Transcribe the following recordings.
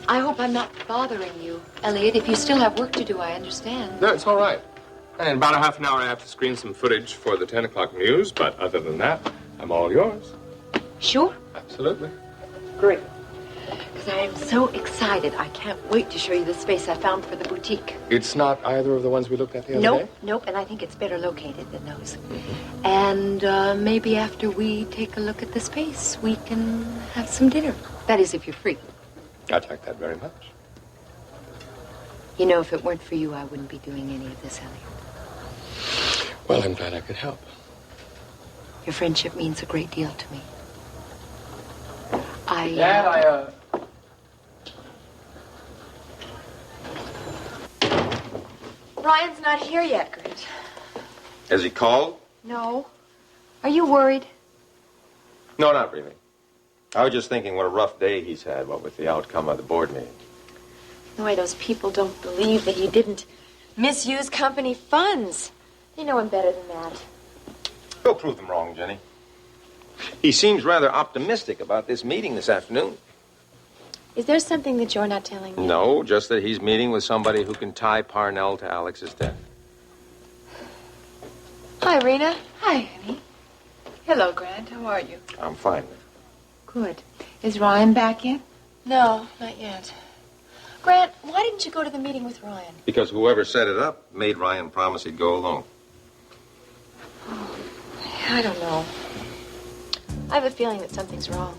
I hope I'm not bothering you, Elliot. If you still have work to do, I understand. No, it's all right. In about a half an hour, I have to screen some footage for the 10 o'clock news, but other than that, I'm all yours. Sure? Absolutely. Great. Because I am so excited. I can't wait to show you the space I found for the boutique. It's not either of the ones we looked at the other day? Nope, and I think it's better located than those. And maybe after we take a look at the space, we can have some dinner. That is, if you're free. I'd like that very much. You know, if it weren't for you, I wouldn't be doing any of this, Elliot. Well, I'm glad I could help. Your friendship means a great deal to me. Dad, Ryan's not here yet, Grant. Has he called? No. Are you worried? No, not really. I was just thinking what a rough day he's had, what with the outcome of the board meeting. The way those people don't believe that he didn't misuse company funds. They know him better than that. We'll prove them wrong, Jenny. He seems rather optimistic about this meeting this afternoon. Is there something that you're not telling me? No, just that he's meeting with somebody who can tie Parnell to Alex's death. Hi, Rena. Hi, honey. Hello, Grant. How are you? I'm fine. Good. Is Ryan back yet? No, not yet. Grant, why didn't you go to the meeting with Ryan? Because whoever set it up made Ryan promise he'd go alone. I don't know. I have a feeling that something's wrong.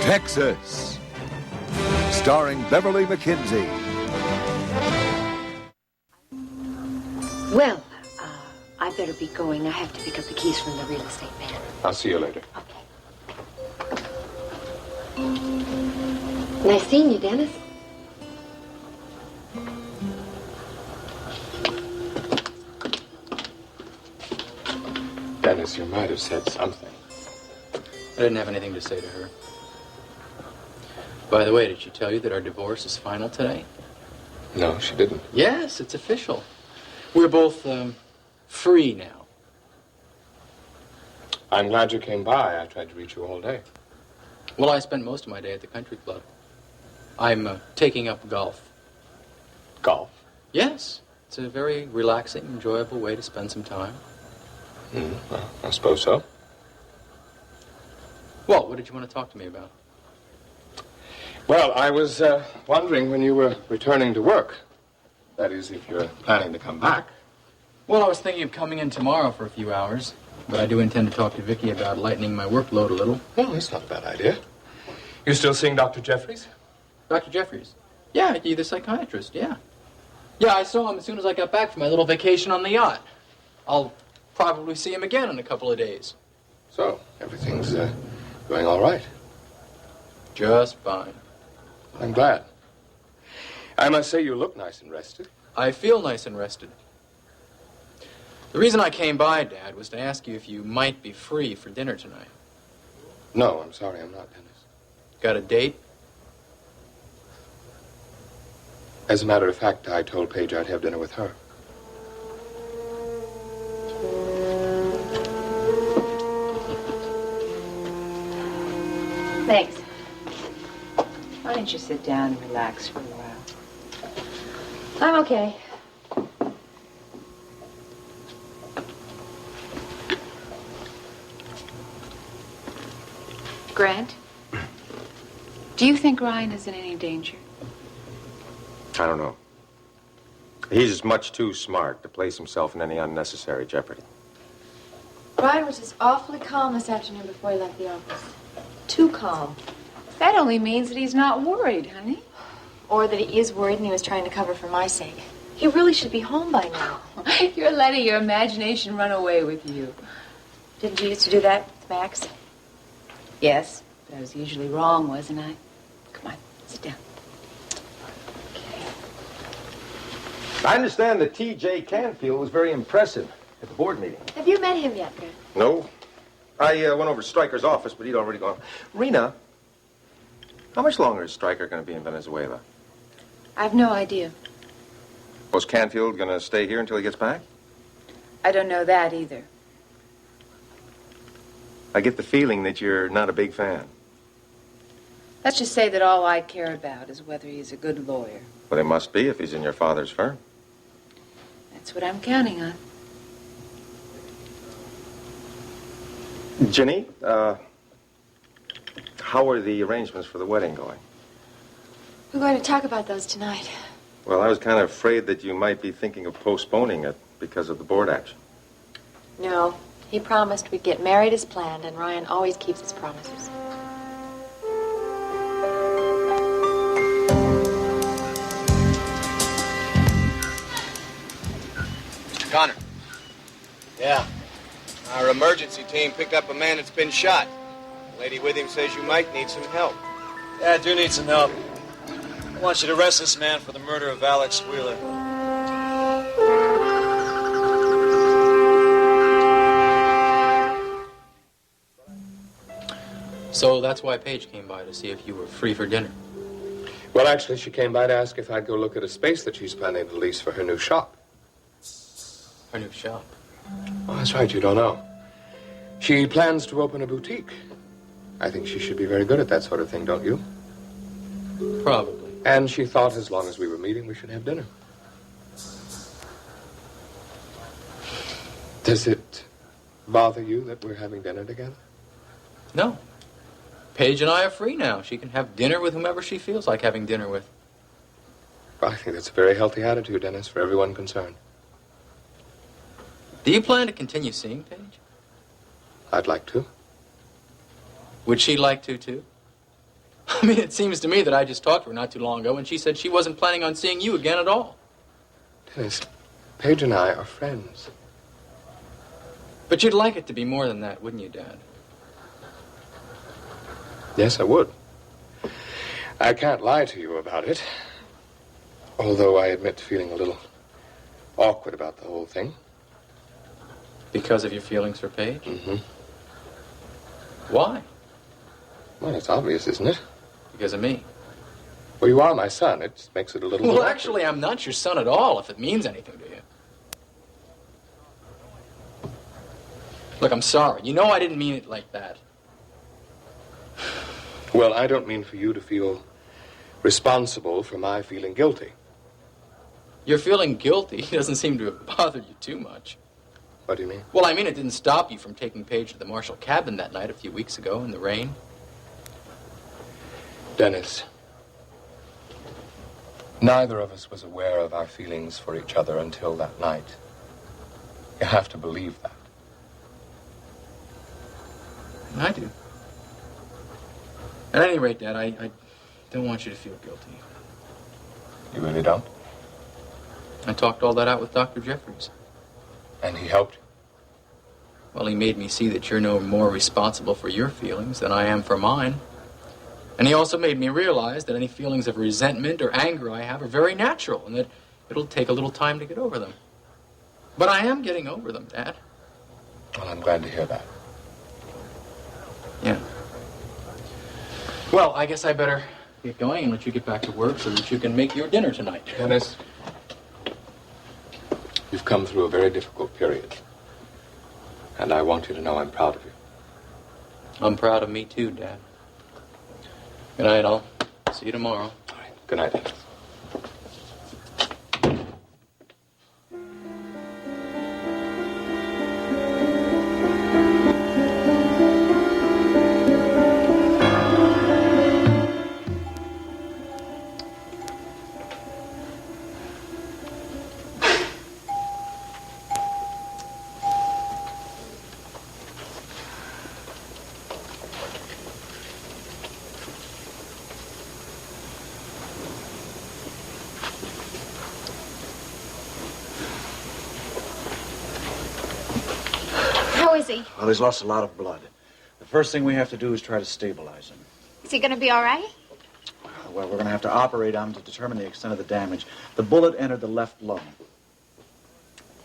Texas, starring Beverly McKinsey. Well, I better be going. I have to pick up the keys from the real estate man. I'll see you later. Okay. Nice seeing you, Dennis. Dennis, you might have said something. I didn't have anything to say to her. By the way, did she tell you that our divorce is final today? No, she didn't. Yes, it's official. We're both free now. I'm glad you came by. I tried to reach you all day. Well, I spent most of my day at the country club. I'm taking up golf. Golf? Yes. It's a very relaxing, enjoyable way to spend some time. Well, I suppose so. Well, what did you want to talk to me about? Well, I was wondering when you were returning to work. That is, if you're planning to come back. Well, I was thinking of coming in tomorrow for a few hours, but I do intend to talk to Vicki about lightening my workload a little. Well, that's not a bad idea. You still seeing Dr. Jeffries? Dr. Jeffries. Yeah, he's the psychiatrist, yeah. Yeah, I saw him as soon as I got back from my little vacation on the yacht. I'll probably see him again in a couple of days. So, everything's going all right. Just fine. I'm glad. I must say you look nice and rested. I feel nice and rested. The reason I came by, Dad, was to ask you if you might be free for dinner tonight. No, I'm sorry, I'm not, Dennis. Got a date? As a matter of fact, I told Paige I'd have dinner with her. Thanks. Why don't you sit down and relax for a while? I'm okay. Grant, do you think Ryan is in any danger? I don't know. He's much too smart to place himself in any unnecessary jeopardy. Ryan was just awfully calm this afternoon before he left the office. Too calm. That only means that he's not worried, honey. Or that he is worried and he was trying to cover for my sake. He really should be home by now. You're letting your imagination run away with you. Didn't you used to do that with Max? Yes, but I was usually wrong, wasn't I? Come on, sit down. I understand that T.J. Canfield was very impressive at the board meeting. Have you met him yet, Grant? No. I went over to Stryker's office, but he'd already gone. Rena, how much longer is Stryker going to be in Venezuela? I have no idea. Was Canfield going to stay here until he gets back? I don't know that either. I get the feeling that you're not a big fan. Let's just say that all I care about is whether he's a good lawyer. Well, it must be if he's in your father's firm. That's what I'm counting on. Jenny, how are the arrangements for the wedding going? We're going to talk about those tonight. Well, I was kind of afraid that you might be thinking of postponing it because of the board action. No. He promised we'd get married as planned, and Ryan always keeps his promises. Mr. Connor. Yeah. Our emergency team picked up a man that's been shot. The lady with him says you might need some help. Yeah, I do need some help. I want you to arrest this man for the murder of Alex Wheeler. So that's why Paige came by, to see if you were free for dinner. Well, actually, she came by to ask if I'd go look at a space that she's planning to lease for her new shop. Her new shop. Oh, that's right, you don't know. She plans to open a boutique. I think she should be very good at that sort of thing, don't you? Probably. And she thought as long as we were meeting, we should have dinner. Does it bother you that we're having dinner together? No. Paige and I are free now. She can have dinner with whomever she feels like having dinner with. Well, I think that's a very healthy attitude, Dennis, for everyone concerned. Do you plan to continue seeing Paige? I'd like to. Would she like to, too? I mean, it seems to me that I just talked to her not too long ago, and she said she wasn't planning on seeing you again at all. Dennis, Paige and I are friends. But you'd like it to be more than that, wouldn't you, Dad? Yes, I would. I can't lie to you about it. Although I admit to feeling a little awkward about the whole thing. Because of your feelings for Paige? Mm-hmm. Why? Well, it's obvious, isn't it? Because of me. Well, you are my son. It makes it a little Well, more actually, I'm not your son at all, if it means anything to you. Look, I'm sorry. You know I didn't mean it like that. Well, I don't mean for you to feel responsible for my feeling guilty. Your feeling guilty doesn't seem to have bothered you too much. What do you mean? Well, I mean, it didn't stop you from taking Paige to the Marshall cabin that night a few weeks ago in the rain. Dennis, neither of us was aware of our feelings for each other until that night. You have to believe that. I do. At any rate, Dad, I Don't want you to feel guilty. You really don't? I talked all that out with Dr. Jeffries. And he helped? Well, he made me see that you're no more responsible for your feelings than I am for mine. And he also made me realize that any feelings of resentment or anger I have are very natural and that it'll take a little time to get over them. But I am getting over them, Dad. Well, I'm glad to hear that. Yeah. Well, I guess I better get going and let you get back to work so that you can make your dinner tonight. Dennis, you've come through a very difficult period. And I want you to know I'm proud of you. I'm proud of me too, Dad. Good night, all. See you tomorrow. All right. Good night, Dennis. How is he? Well, he's lost a lot of blood. The first thing we have to do is try to stabilize him. Is he going to be all right? Well, we're going to have to operate on him to determine the extent of the damage. The bullet entered the left lung.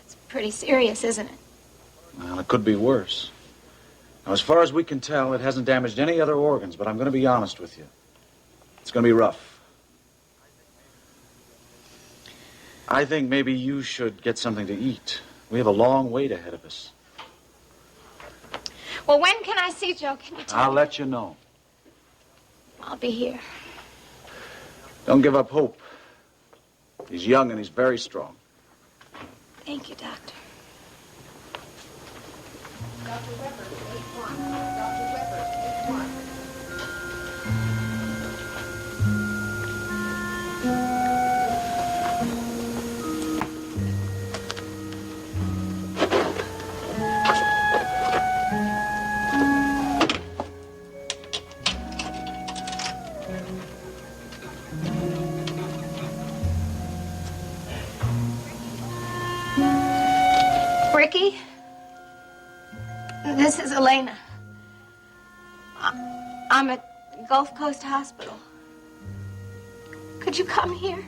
It's pretty serious, isn't it? Well, it could be worse. Now, as far as we can tell, it hasn't damaged any other organs, but I'm going to be honest with you. It's going to be rough. I think maybe you should get something to eat. We have a long wait ahead of us. Well, when can I see Joe? Can you tell I'll me? let you know. I'll be here. Don't give up hope. He's young and he's very strong. Thank you, Doctor. Dr. Weber, 8-1. Dr. Weber, 8-1. Ricky? This is Elena. I'm at Gulf Coast Hospital. Could you come here?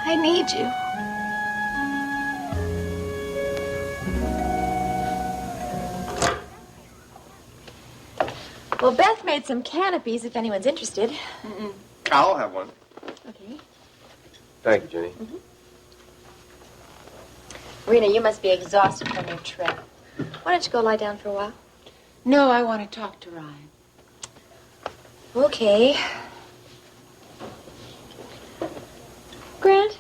I need you. Well, Beth made some canopies if anyone's interested. I'll have one. Okay. Thank you, Jenny. Rena, you must be exhausted from your trip. Why don't you go lie down for a while? No, I want to talk to Ryan. Okay. Grant,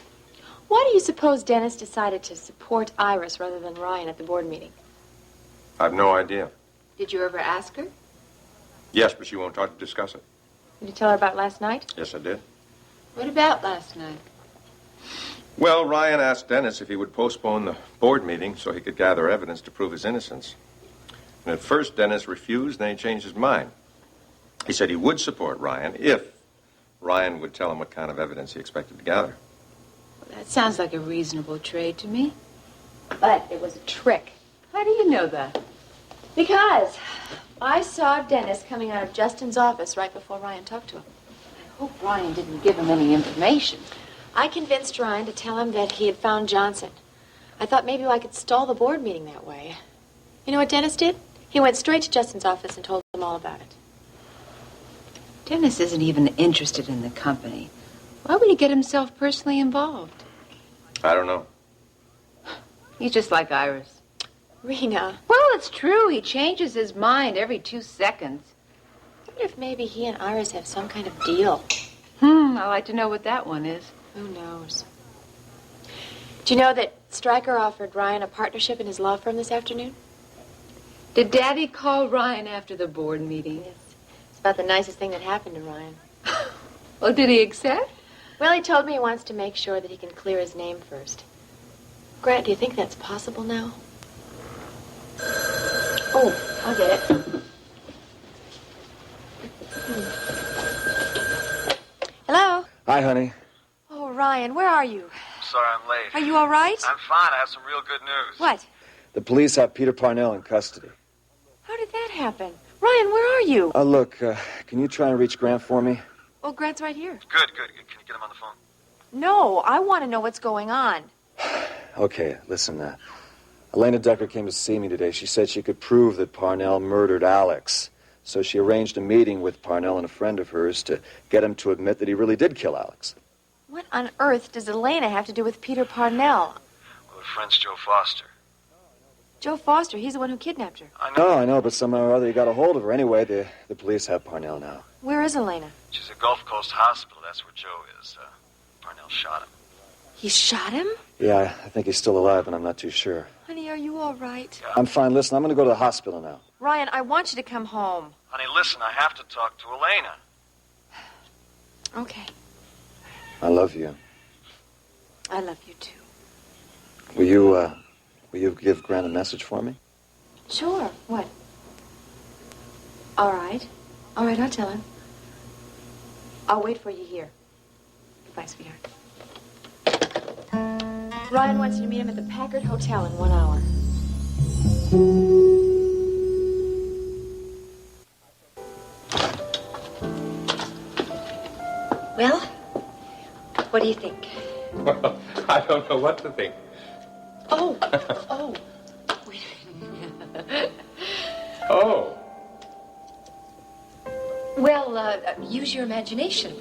why do you suppose Dennis decided to support Iris rather than Ryan at the board meeting? I've no idea. Did you ever ask her? Yes, but she won't talk to discuss it. Did you tell her about last night? Yes, I did. What about last night? Well, Ryan asked Dennis if he would postpone the board meeting so he could gather evidence to prove his innocence. And at first, Dennis refused, then he changed his mind. He said he would support Ryan if Ryan would tell him what kind of evidence he expected to gather. Well, that sounds like a reasonable trade to me. But it was a trick. How do you know that? Because I saw Dennis coming out of Justin's office right before Ryan talked to him. I hope Ryan didn't give him any information. I convinced Ryan to tell him that he had found Johnson. I thought maybe I could stall the board meeting that way. You know what Dennis did? He went straight to Justin's office and told him all about it. Dennis isn't even interested in the company. Why would he get himself personally involved? I don't know. He's just like Iris. Rena. Well, it's true. He changes his mind every 2 seconds. I wonder if maybe he and Iris have some kind of deal. I'd like to know what that one is. Who knows? Do you know that Stryker offered Ryan a partnership in his law firm this afternoon? Did Daddy call Ryan after the board meeting? Yes. It's about the nicest thing that happened to Ryan. Well, did he accept? Well, he told me he wants to make sure that he can clear his name first. Grant, do you think that's possible now? Oh, I'll get it. Hi, honey. Oh, Ryan, where are you? Sorry I'm late. Are you all right? I'm fine. I have some real good news. What? The police have Peter Parnell in custody. How did that happen? Ryan, where are you? Look, can you try and reach Grant for me? Well, Grant's right here. Good. Can you get him on the phone? No, I want to know what's going on. Okay, listen, Elena Decker came to see me today. She said she could prove that Parnell murdered Alex. So she arranged a meeting with Parnell and a friend of hers to get him to admit that he really did kill Alex. What on earth does Elena have to do with Peter Parnell? Well, her friend's Joe Foster. Joe Foster, he's the one who kidnapped her. I know, but somehow or other you got a hold of her. Anyway, the police have Parnell now. Where is Elena? She's at Gulf Coast Hospital. That's where Joe is. Parnell shot him. He shot him? Yeah, I think he's still alive, but I'm not too sure. Honey, are you all right? Yeah. I'm fine. Listen, I'm going to go to the hospital now. Ryan, I want you to come home. Honey, listen, I have to talk to Elena. Okay. I love you. I love you, too. Will you give Grant a message for me? Sure. What? All right. All right, I'll tell him. I'll wait for you here. Goodbye, sweetheart. Ryan wants you to meet him at the Packard Hotel in 1 hour. Well, what do you think? Well, I don't know what to think. Oh. Wait a minute. Oh. Well, use your imagination.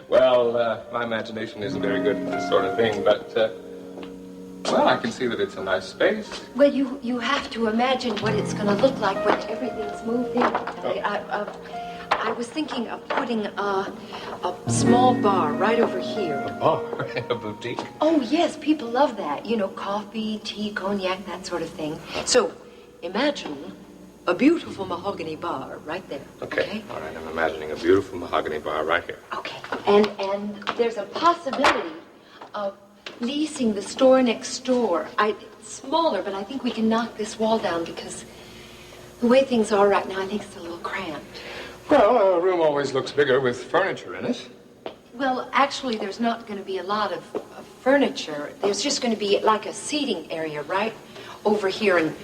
Well, my imagination isn't very good for this sort of thing, but, well, I can see that it's a nice space. Well, you have to imagine what it's going to look like when everything's moved in. I was thinking of putting a small bar right over here. A bar? A boutique? Oh, yes, people love that. You know, coffee, tea, cognac, that sort of thing. So, imagine a beautiful mahogany bar right there. Okay. All right, I'm imagining a beautiful mahogany bar right here. Okay. And there's a possibility of leasing the store next door. It's smaller, but I think we can knock this wall down because the way things are right now, I think it's a little cramped. Well, a room always looks bigger with furniture in it. Well, actually, there's not going to be a lot of furniture. There's just going to be like a seating area right over here and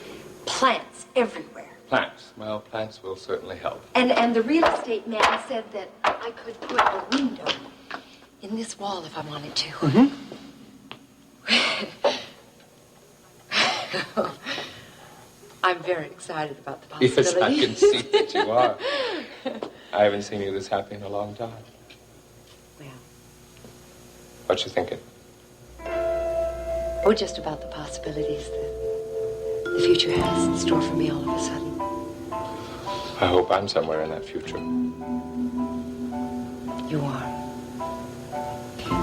plants everywhere. Plants. Well, plants will certainly help. And the real estate man said that I could put a window in this wall if I wanted to. Mm-hmm. I'm very excited about the possibility. Yes, I can see that you are. I haven't seen you this happy in a long time. Well. What you thinking? Oh, just about the possibilities that the future has in store for me all of a sudden. I hope I'm somewhere in that future. You are.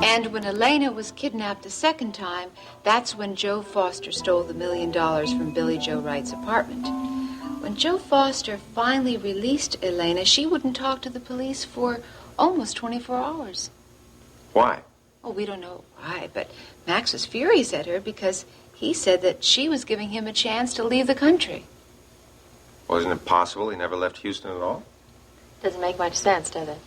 And when Elena was kidnapped a second time, that's when Joe Foster stole the $1 million from Billy Joe Wright's apartment. When Joe Foster finally released Elena, she wouldn't talk to the police for almost 24 hours. Why? Oh, we don't know why, but Max was furious at her because he said that she was giving him a chance to leave the country. Wasn't it possible he never left Houston at all? Doesn't make much sense, does it?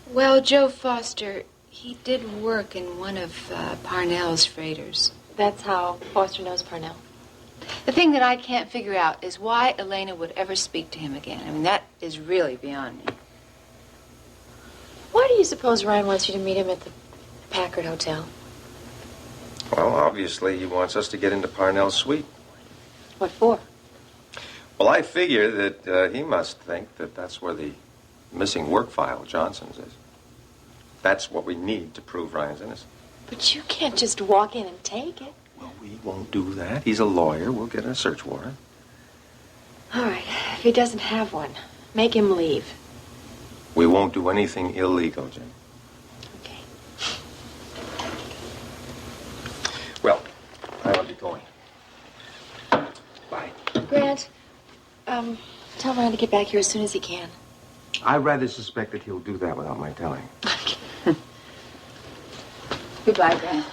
Well, Joe Foster, he did work in one of Parnell's freighters. That's how Foster knows Parnell. The thing that I can't figure out is why Elena would ever speak to him again. I mean, that is really beyond me. Why do you suppose Ryan wants you to meet him at the Packard Hotel? Well, obviously he wants us to get into Parnell's suite. What for? Well, I figure that he must think that that's where the missing work file of Johnson's is. That's what we need to prove Ryan's innocent. But you can't just walk in and take it. Well, we won't do that. He's a lawyer. We'll get a search warrant. All right. If he doesn't have one, make him leave. We won't do anything illegal, Jim. Okay. Well, I'll be going. Bye. Grant, tell Ryan to get back here as soon as he can. I rather suspect that he'll do that without my telling. Goodbye, Grant.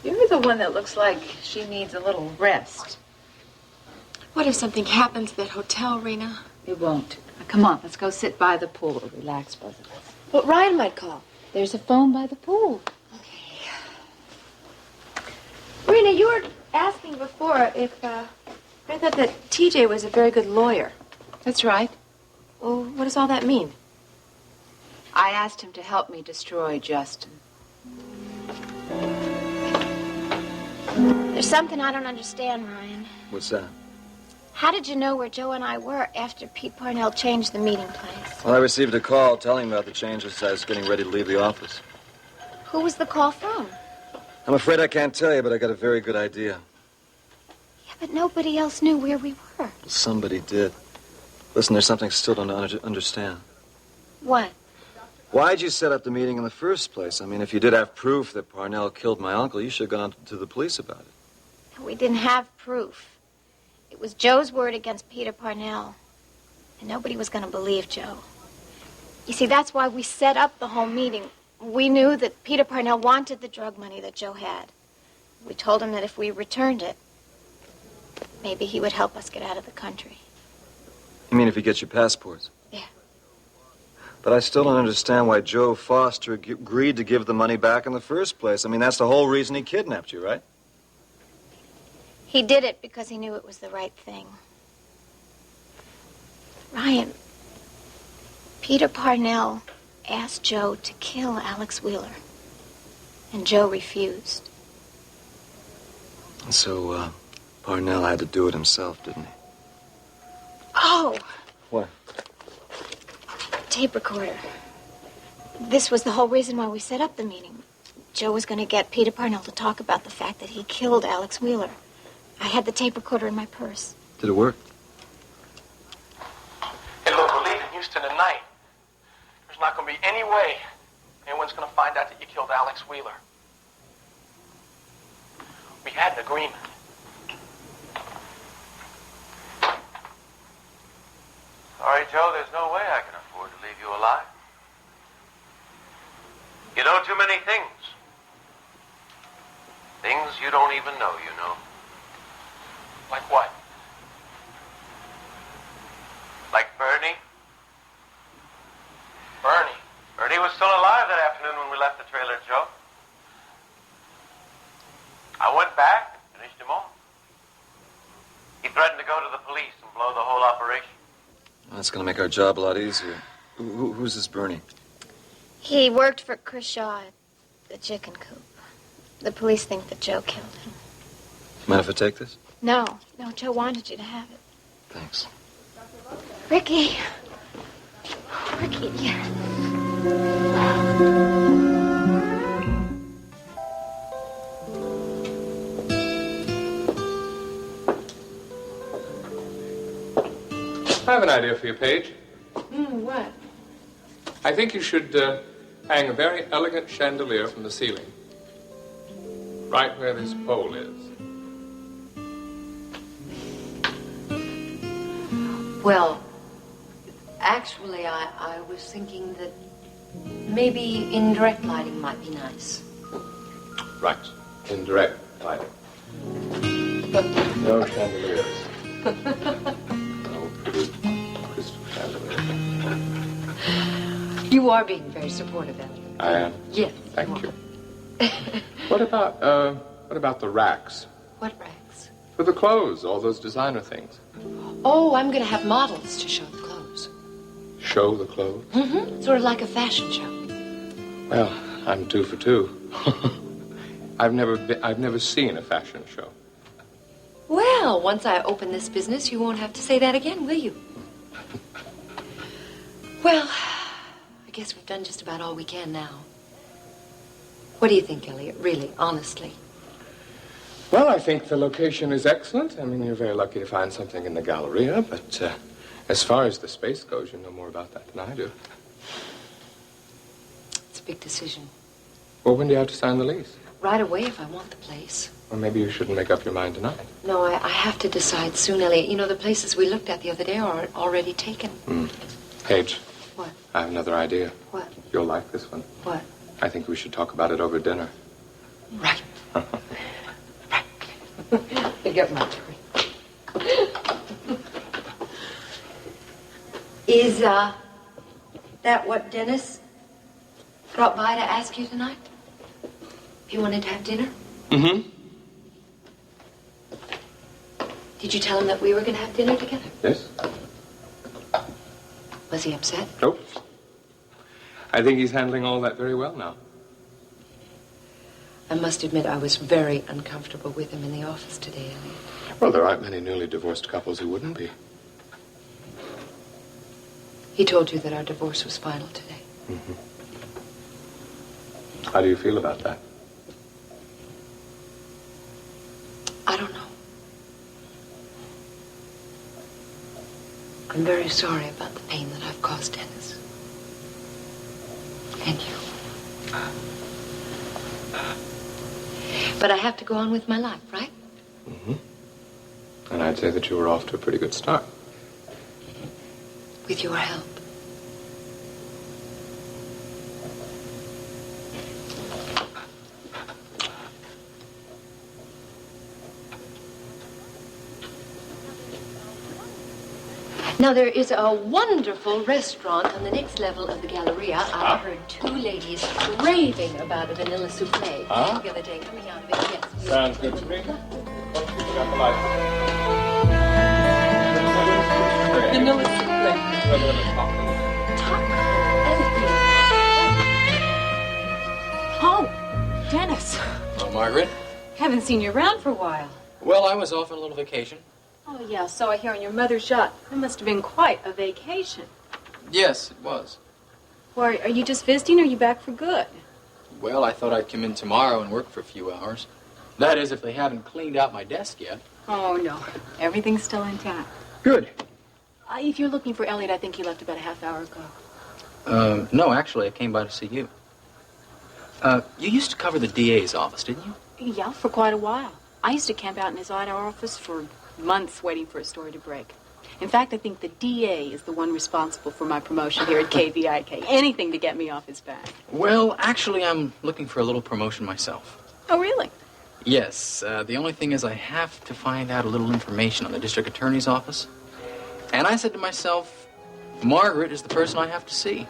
You're the one that looks like she needs a little rest. What if something happens at that hotel, Rena? It won't. Now, come on, let's go sit by the pool. Relax, both of us. But Ryan might call. There's a phone by the pool. Marina, you were asking before if I thought that TJ was a very good lawyer. That's right. Well, what does all that mean? I asked him to help me destroy Justin. There's something I don't understand, Ryan. What's that? How did you know where Joe and I were after Pete Parnell changed the meeting place? Well, I received a call telling me about the changes as I was getting ready to leave the office. Who was the call from? I'm afraid I can't tell you, but I got a very good idea. Yeah, but nobody else knew where we were. Somebody did. Listen, there's something I still don't understand. What? Why'd you set up the meeting in the first place? I mean, if you did have proof that Parnell killed my uncle, you should have gone to the police about it. We didn't have proof. It was Joe's word against Peter Parnell. And nobody was going to believe Joe. You see, that's why we set up the whole meeting. We knew that Peter Parnell wanted the drug money that Joe had. We told him that if we returned it, maybe he would help us get out of the country. You mean if you get your passports? Yeah. But I still don't understand why Joe Foster agreed to give the money back in the first place. I mean, that's the whole reason he kidnapped you, right? He did it because he knew it was the right thing. Ryan, Peter Parnell asked Joe to kill Alex Wheeler, and Joe refused. And so, Parnell had to do it himself, didn't he? Oh! What? Tape recorder. This was the whole reason why we set up the meeting. Joe was going to get Peter Parnell to talk about the fact that he killed Alex Wheeler. I had the tape recorder in my purse. Did it work? Hey, look, we're leaving Houston tonight. There's not going to be any way anyone's going to find out that you killed Alex Wheeler. We had an agreement. Sorry, Joe, there's no way I can afford to leave you alive. You know too many things. Things you don't even know you know. Like what? Like Bernie. Bernie. Bernie was still alive that afternoon when we left the trailer, Joe. I went back and finished him off. He threatened to go to the police and blow the whole operation. That's going to make our job a lot easier. Who's this Bernie? He worked for Chris Shaw at the chicken coop. The police think that Joe killed him. Mind if I take this? No, Joe wanted you to have it. Thanks. Ricky. Ricky. I have an idea for you, Paige. What? I think you should hang a very elegant chandelier from the ceiling, right where this pole is. Well, actually, I was thinking that maybe indirect lighting might be nice. Right, indirect lighting. No chandeliers. No pretty crystal chandeliers. You are being very supportive, Elliot. I am? Yes. Thank you. What about the racks? What racks? For the clothes, all those designer things. Oh, I'm going to have models to show the clothes. Show the clothes? Mm-hmm. Sort of like a fashion show. Well, I'm 2 for 2. I've never seen a fashion show. Well, once I open this business, you won't have to say that again, will you? Well, I guess we've done just about all we can now. What do you think, Elliot? Really, honestly? Well, I think the location is excellent. I mean, you're very lucky to find something in the Galleria, but as far as the space goes, you know more about that than I do. It's a big decision. Well, when do you have to sign the lease? Right away if I want the place. Well, maybe you shouldn't make up your mind tonight. No, I have to decide soon, Elliot. You know, the places we looked at the other day are already taken. Paige. What? I have another idea. What? You'll like this one. What? I think we should talk about it over dinner. Right. You get my drink. Is, that what Dennis brought by to ask you tonight? If you wanted to have dinner? Mm-hmm. Did you tell him that we were going to have dinner together? Yes? Was he upset? Nope. I think he's handling all that very well now. I must admit I was very uncomfortable with him in the office today, Elliot. Well, there aren't many newly divorced couples who wouldn't be. He told you that our divorce was final today. Mm-hmm. How do you feel about that? I don't know. I'm very sorry about the pain that I've caused Dennis. And you. But I have to go on with my life, right? Mm-hmm. And I'd say that you were off to a pretty good start. With your help. Now, there is a wonderful restaurant on the next level of the Galleria. I heard two ladies raving about a vanilla souffle the other day coming out of it. Yes. Sounds good to me. Vanilla souffle. Oh, Dennis. Hello, Margaret. Haven't seen you around for a while. Well, I was off on a little vacation. Oh, yeah, so I hear on your mother's yacht. It must have been quite a vacation. Yes, it was. Well, are you just visiting or are you back for good? Well, I thought I'd come in tomorrow and work for a few hours. That is, if they haven't cleaned out my desk yet. Oh, no. Everything's still intact. Good. If you're looking for Elliot, I think he left about a half hour ago. No, actually, I came by to see you. You used to cover the DA's office, didn't you? Yeah, for quite a while. I used to camp out in his auto office for months waiting for a story to break. In fact, I think the DA is the one responsible for my promotion here at KVIK. Anything to get me off his back. Well, actually, I'm looking for a little promotion myself. Oh, really? Yes. The only thing is I have to find out a little information on the district attorney's office. And I said to myself, Margaret is the person I have to see.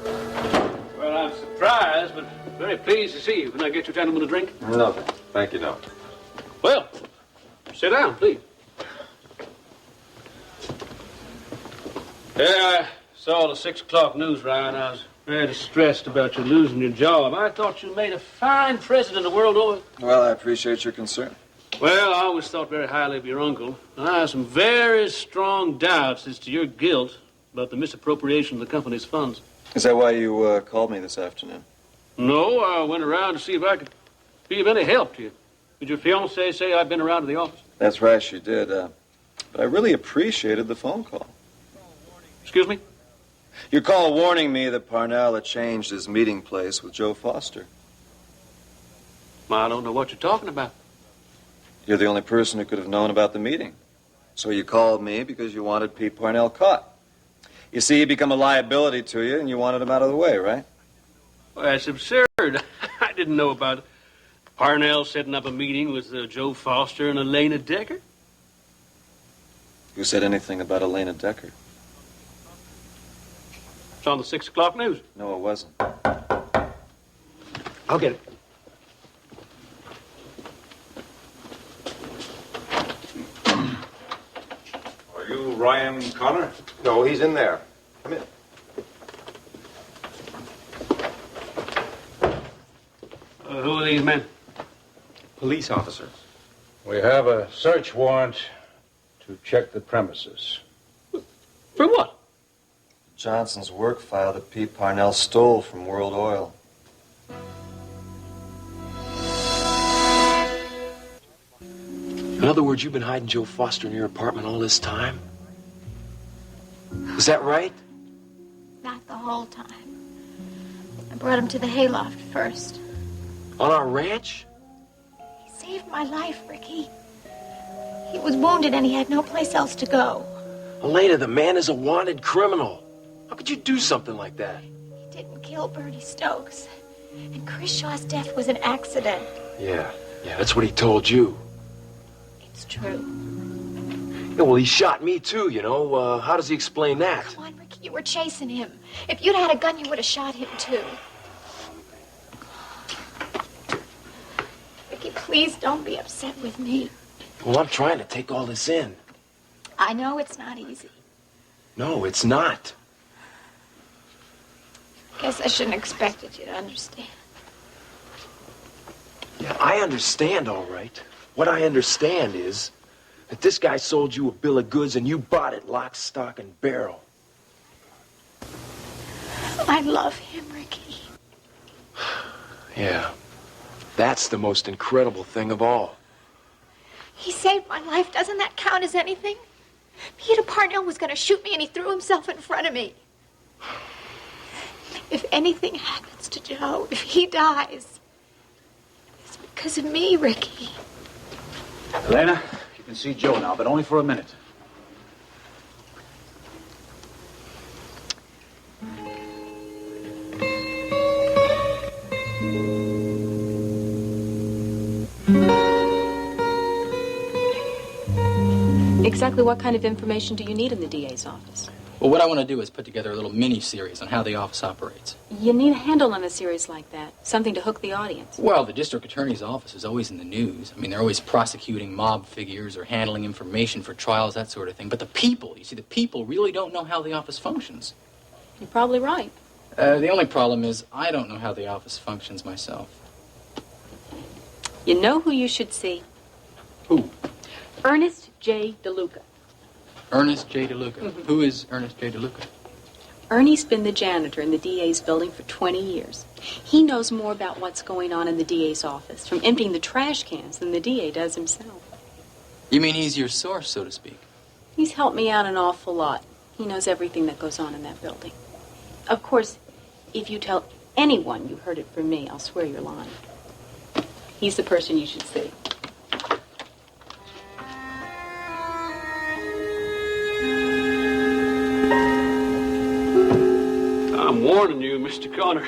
Well, I'm surprised, but very pleased to see you. Can I get you gentlemen a drink? No, thank you, no. Well, sit down, please. Yeah, I saw the 6 o'clock news, Ryan. I was very distressed about you losing your job. I thought you made a fine president of World Oil. Well, I appreciate your concern. Well, I always thought very highly of your uncle. I have some very strong doubts as to your guilt about the misappropriation of the company's funds. Is that why you called me this afternoon? No, I went around to see if I could be of any help to you. Did your fiancée say I'd been around to the office? That's right, she did. But I really appreciated the phone call. Excuse me? Your call warning me that Parnell had changed his meeting place with Joe Foster. I don't know what you're talking about. You're the only person who could have known about the meeting. So you called me because you wanted Pete Parnell caught. You see, he become a liability to you, and you wanted him out of the way, right? Well, that's absurd. I didn't know about Parnell setting up a meeting with Joe Foster and Elena Decker. Who said anything about Elena Decker? It's on the 6 o'clock news. No, it wasn't. I'll get it. Are you Ryan Connor? No, he's in there. Come in. Who are these men? Police officers. We have a search warrant to check the premises. For what? Johnson's work file that Pete Parnell stole from World Oil. In other words, you've been hiding Joe Foster in your apartment all this time? Is that right? Not the whole time. I brought him to the hayloft first. On our ranch? He saved my life, Ricky. He was wounded and he had no place else to go. Elena, the man is a wanted criminal. How could you do something like that? He didn't kill Bertie Stokes. And Chris Shaw's death was an accident. Yeah, that's what he told you. It's true. Yeah, well, he shot me too, you know. How does he explain that? Come on, Ricky, you were chasing him. If you'd had a gun, you would have shot him too. Ricky, please don't be upset with me. Well, I'm trying to take all this in. I know it's not easy. No, it's not. Guess I shouldn't have expected you to understand. Yeah, I understand, all right. What I understand is that this guy sold you a bill of goods and you bought it lock, stock, and barrel. I love him, Ricky. Yeah, that's the most incredible thing of all. He saved my life. Doesn't that count as anything? Peter Parnell was going to shoot me and he threw himself in front of me. If anything happens to Joe, if he dies, it's because of me, Ricky. Elena, you can see Joe now, but only for a minute. Exactly what kind of information do you need in the DA's office? Well, what I want to do is put together a little mini-series on how the office operates. You need a handle on a series like that. Something to hook the audience. Well, the district attorney's office is always in the news. I mean, they're always prosecuting mob figures or handling information for trials, that sort of thing. But the people, you see, the people really don't know how the office functions. You're probably right. The only problem is I don't know how the office functions myself. You know who you should see? Who? Ernest J. DeLuca. Ernest J. DeLuca. Who is Ernest J. DeLuca? Ernie's been the janitor in the DA's building for 20 years. He knows more about what's going on in the DA's office, from emptying the trash cans, than the DA does himself. You mean he's your source, so to speak? He's helped me out an awful lot. He knows everything that goes on in that building. Of course, if you tell anyone you heard it from me, I'll swear you're lying. He's the person you should see. I'm warning you, Mr. Connor.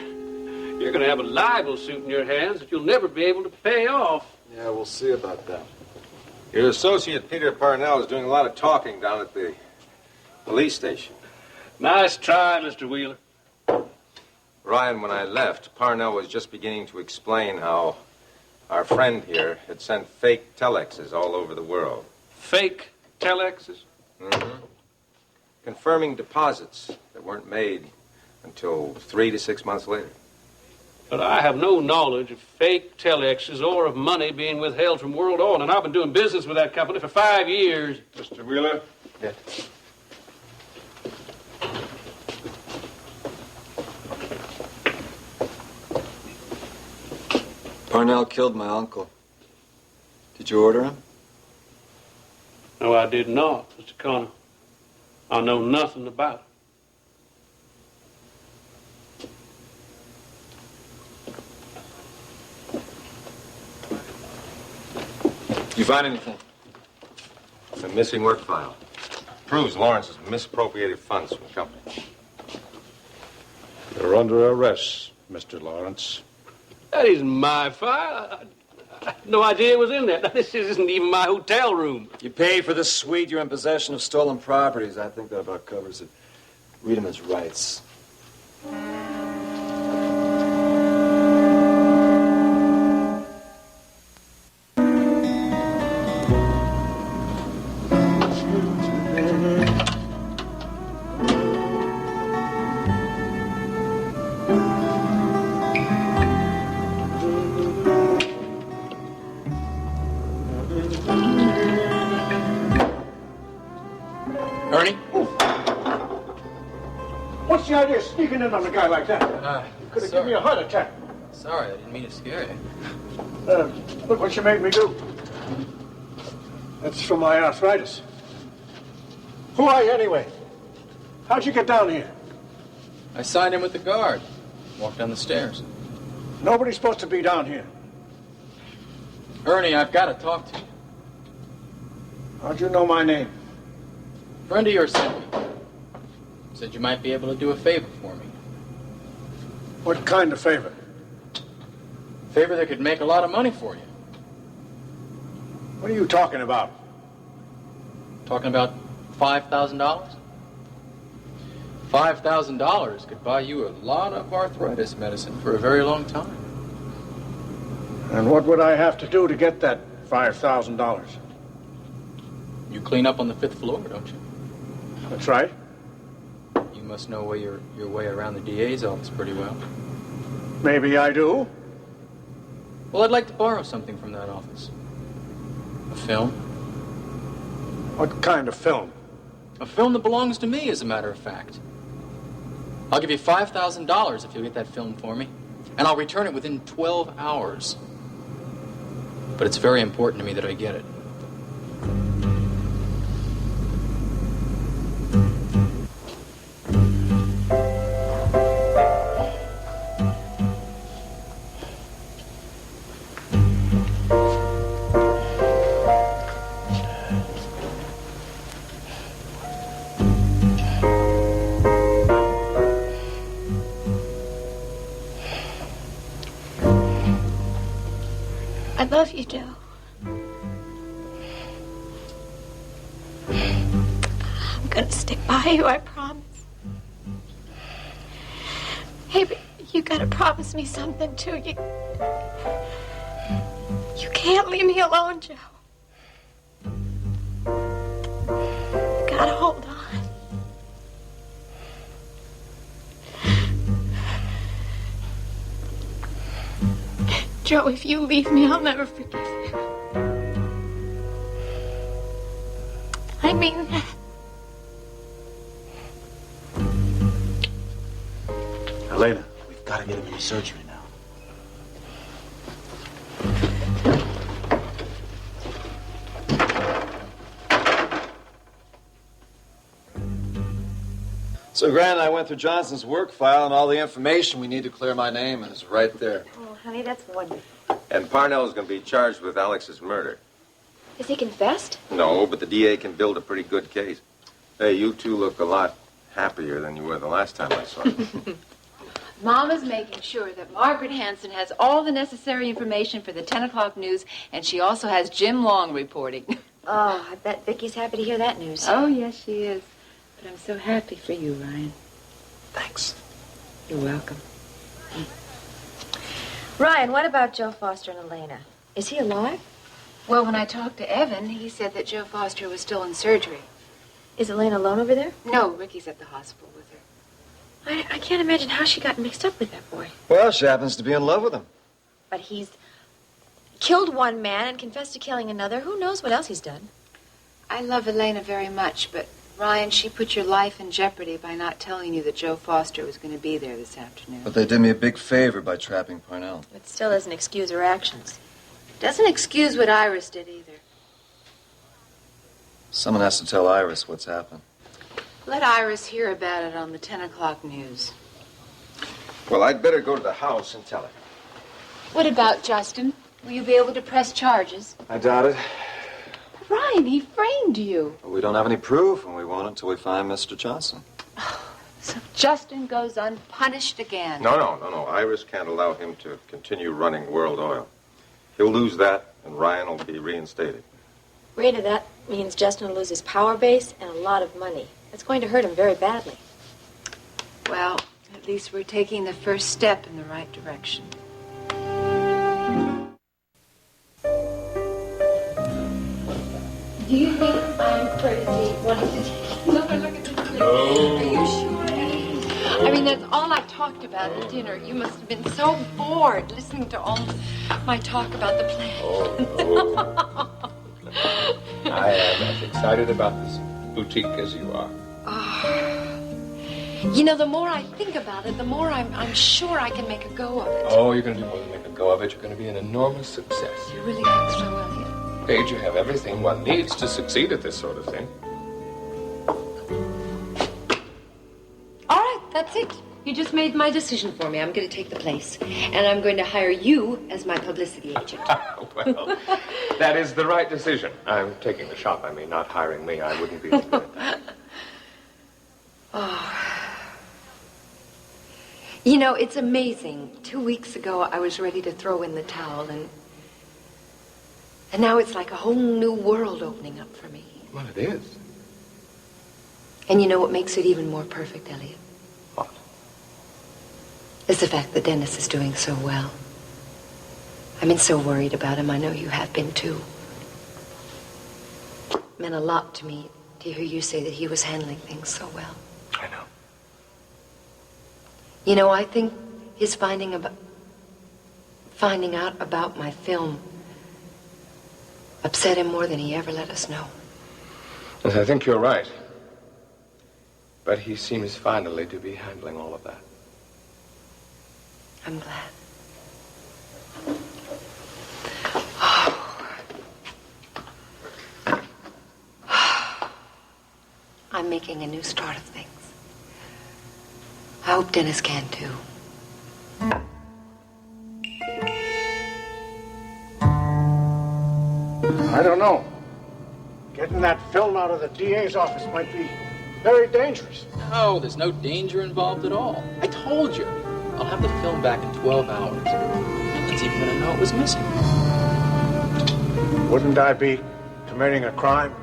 You're going to have a libel suit in your hands that you'll never be able to pay off. Yeah, we'll see about that. Your associate, Peter Parnell, is doing a lot of talking down at the police station. Nice try, Mr. Wheeler. Ryan, when I left, Parnell was just beginning to explain how our friend here had sent fake telexes all over the world. Fake telexes? Mm-hmm. Confirming deposits that weren't made until 3 to 6 months later. But I have no knowledge of fake telexes or of money being withheld from World Oil, and I've been doing business with that company for 5 years. Mr. Wheeler? Yeah. Parnell killed my uncle. Did you order him? No, I did not, Mr. Connor. I know nothing about it. Did you find anything? A missing work file. Proves Lawrence has misappropriated funds from the company. You're under arrest, Mr. Lawrence. That isn't my file. I had no idea it was in there. This isn't even my hotel room. You paid for this suite. You're in possession of stolen properties. I think that about covers it. Read him his rights. Ernie? What's the idea of sneaking in on a guy like that? You could have given me a heart attack. Sorry, I didn't mean to scare you. Look what you made me do. That's for my arthritis. Who are you anyway? How'd you get down here? I signed in with the guard. Walked down the stairs. Nobody's supposed to be down here. Ernie, I've got to talk to you. How'd you know my name? Friend of yours sent me. Said you might be able to do a favor for me. What kind of favor? Favor that could make a lot of money for you. What are you talking about? Talking about $5,000? $5,000 could buy you a lot of arthritis medicine for a very long time. And what would I have to do to get that $5,000? You clean up on the 5th floor, don't you? That's right. You must know your way around the DA's office pretty well. Maybe I do. Well, I'd like to borrow something from that office. A film. What kind of film? A film that belongs to me, as a matter of fact. I'll give you $5,000 if you get that film for me, and I'll return it within 12 hours. But it's very important to me that I get it. I love you, Joe. I'm gonna stick by you, I promise. Hey, but you gotta promise me something, too. You can't leave me alone, Joe. You gotta hold on. Joe, if you leave me, I'll never forgive you. I mean that. Elena, we've got to get him into surgery now. So Grant and I went through Johnson's work file, and all the information we need to clear my name is right there. Oh, honey, that's wonderful. And Parnell's going to be charged with Alex's murder. Is he confessed? No, but the DA can build a pretty good case. Hey, you two look a lot happier than you were the last time I saw you. Mama's making sure that Margaret Hanson has all the necessary information for the 10 o'clock news, and she also has Jim Long reporting. Oh, I bet Vicky's happy to hear that news. Oh, yes, she is. But I'm so happy for you, Ryan. Thanks. You're welcome. Ryan, what about Joe Foster and Elena? Is he alive? Well, when I talked to Evan, he said that Joe Foster was still in surgery. Is Elena alone over there? No, Ricky's at the hospital with her. I can't imagine how she got mixed up with that boy. Well, she happens to be in love with him. But he's killed one man and confessed to killing another. Who knows what else he's done? I love Elena very much, but Ryan, she put your life in jeopardy by not telling you that Joe Foster was going to be there this afternoon. But they did me a big favor by trapping Parnell. It still doesn't excuse her actions. Doesn't excuse what Iris did either. Someone has to tell Iris what's happened. Let Iris hear about it on the 10 o'clock news. Well, I'd better go to the house and tell her. What about Justin? Will you be able to press charges? I doubt it. Ryan, he framed you. But we don't have any proof, and we won't until we find Mr. Johnson. So Justin goes unpunished again. No. Iris can't allow him to continue running World Oil. He'll lose that, and Ryan will be reinstated. Rita, that means Justin will lose his power base and a lot of money. That's going to hurt him very badly. Well, at least we're taking the first step in the right direction. Do you think I'm crazy wanting to take another look at the play? No. Are you sure? I mean, that's all I talked about at dinner. You must have been so bored listening to all my talk about the play. Oh, no. I am as excited about this boutique as you are. You know, the more I think about it, the more I'm sure I can make a go of it. Oh, you're going to do more than make a go of it. You're going to be an enormous success. You really think so, Elliot? Paige, you have everything one needs to succeed at this sort of thing. All right, that's it. You just made my decision for me. I'm going to take the place. And I'm going to hire you as my publicity agent. Well, that is the right decision. I'm taking the shop. I mean, not hiring me. I wouldn't be able to do it. Oh. You know, it's amazing. 2 weeks ago, I was ready to throw in the towel, and now it's like a whole new world opening up for me. Well, it is. And you know what makes it even more perfect, Elliot? What? Is the fact that Dennis is doing so well. I've been so worried about him. I know you have been, too. It meant a lot to me to hear you say that he was handling things so well. I know. You know, I think his finding out about my film upset him more than he ever let us know. Yes, I think you're right. But he seems finally to be handling all of that. I'm glad. I'm making a new start of things. I hope Dennis can, too. I don't know. Getting that film out of the DA's office might be very dangerous. No, there's no danger involved at all. I told you. I'll have the film back in 12 hours. No one's even going to know it was missing. Wouldn't I be committing a crime?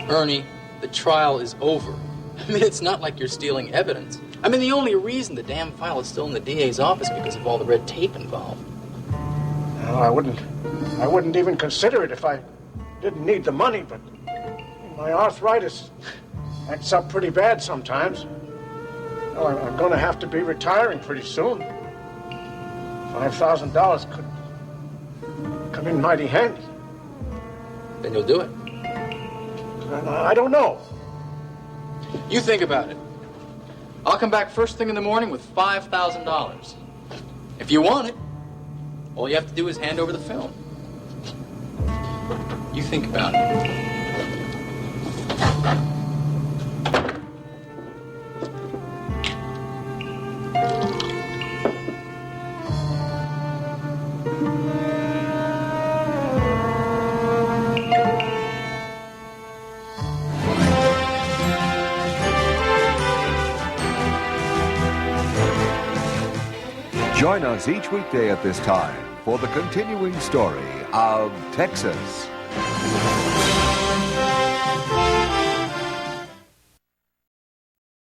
Ernie, the trial is over. I mean, it's not like you're stealing evidence. I mean, the only reason the damn file is still in the DA's office because of all the red tape involved. No, I wouldn't even consider it if I didn't need the money, but my arthritis acts up pretty bad sometimes. Well, I'm going to have to be retiring pretty soon. $5,000 could come in mighty handy. Then you'll do it. I don't know. You think about it. I'll come back first thing in the morning with $5,000. If you want it, all you have to do is hand over the film. You think about it. Join us each weekday at this time for the continuing story of Texas.